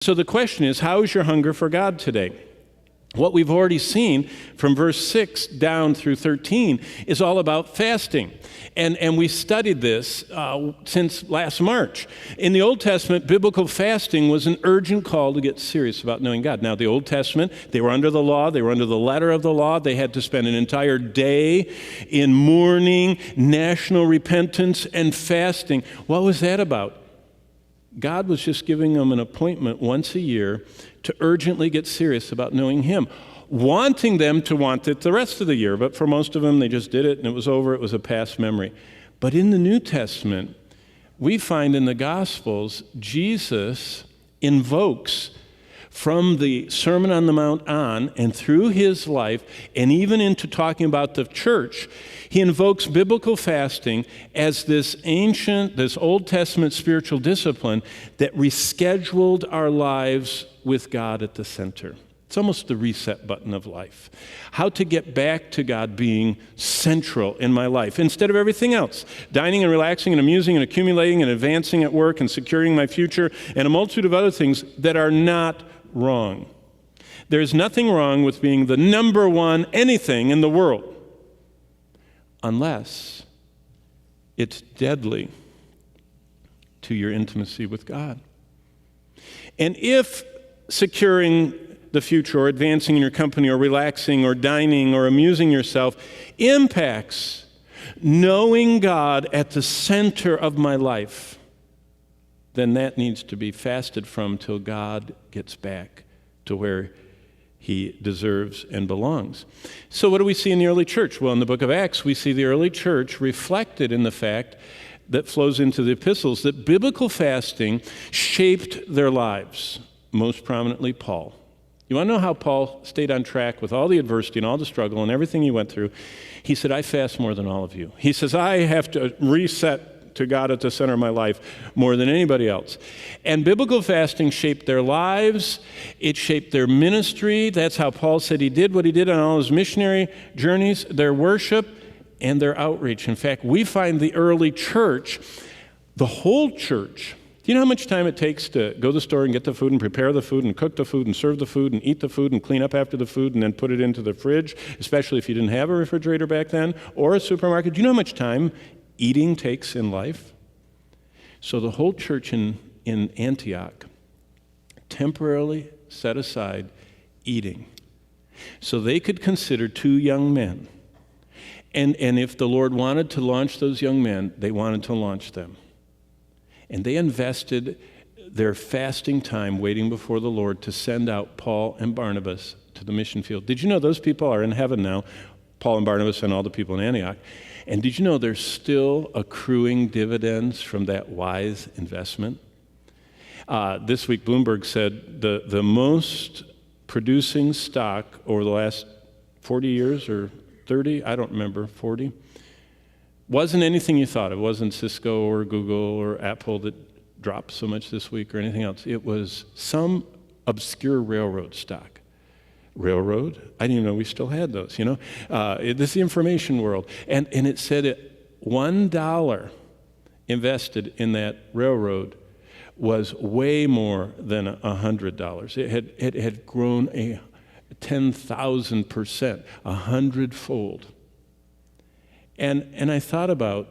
So the question is, how is your hunger for God today? What we've already seen from verse 6 down through 13 is all about fasting. And we studied this since last March. In the Old Testament, biblical fasting was an urgent call to get serious about knowing God. Now, the Old Testament, they were under the law. They were under the letter of the law. They had to spend an entire day in mourning, national repentance, and fasting. What was that about? God was just giving them an appointment once a year to urgently get serious about knowing Him, wanting them to want it the rest of the year. But for most of them, they just did it and it was over. It was a past memory. But in the New Testament, we find in the Gospels, Jesus invokes from the Sermon on the Mount on and through His life and even into talking about the church, He invokes biblical fasting as this Old Testament spiritual discipline that rescheduled our lives with God at the center. It's almost the reset button of life. How to get back to God being central in my life instead of everything else. Dining and relaxing and amusing and accumulating and advancing at work and securing my future and a multitude of other things that are not wrong. There's nothing wrong with being the number one anything in the world, unless it's deadly to your intimacy with God. And if securing the future or advancing in your company or relaxing or dining or amusing yourself impacts knowing God at the center of my life, then that needs to be fasted from till God gets back to where He deserves and belongs. So what do we see in the early church? Well, in the book of Acts, we see the early church reflected in the fact that flows into the epistles that biblical fasting shaped their lives, most prominently Paul. You want to know how Paul stayed on track with all the adversity and all the struggle and everything he went through? He said, I fast more than all of you. He says, I have to reset to God at the center of my life more than anybody else. And biblical fasting shaped their lives. It shaped their ministry. That's how Paul said he did what he did on all his missionary journeys, their worship, and their outreach. In fact, we find the early church, the whole church. Do you know how much time it takes to go to the store and get the food and prepare the food and cook the food and serve the food and eat the food and clean up after the food and then put it into the fridge, especially if you didn't have a refrigerator back then or a supermarket? Do you know how much time eating takes in life? So the whole church in Antioch temporarily set aside eating so they could consider two young men. And if the Lord wanted to launch those young men, they wanted to launch them. And they invested their fasting time waiting before the Lord to send out Paul and Barnabas to the mission field. Did you know those people are in heaven now, Paul and Barnabas and all the people in Antioch? And did you know they're still accruing dividends from that wise investment? This week, Bloomberg said the most producing stock over the last 40 years or 30, I don't remember, 40, wasn't anything you thought. It wasn't Cisco or Google or Apple that dropped so much this week or anything else. It was some obscure railroad stock. Railroad? I didn't even know we still had those, This is the information world. And it said $1 invested in that railroad was way more than $100. It had grown 10,000%, 100-fold. And I thought about,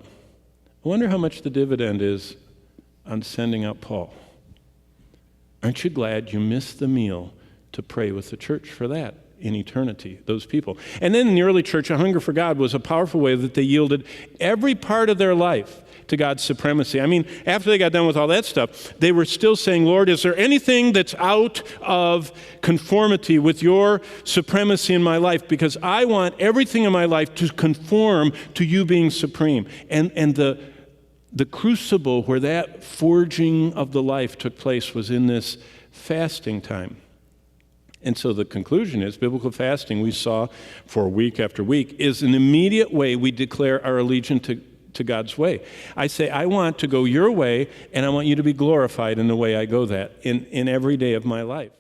I wonder how much the dividend is on sending out Paul. Aren't you glad you missed the meal to pray with the church for that in eternity, those people? And then in the early church, a hunger for God was a powerful way that they yielded every part of their life to God's supremacy. I mean, after they got done with all that stuff, they were still saying, Lord, is there anything that's out of conformity with your supremacy in my life? Because I want everything in my life to conform to you being supreme. And the crucible where that forging of the life took place was in this fasting time. And so the conclusion is biblical fasting, we saw for week after week, is an immediate way we declare our allegiance to God's way. I say, I want to go your way, and I want you to be glorified in the way I go that in every day of my life.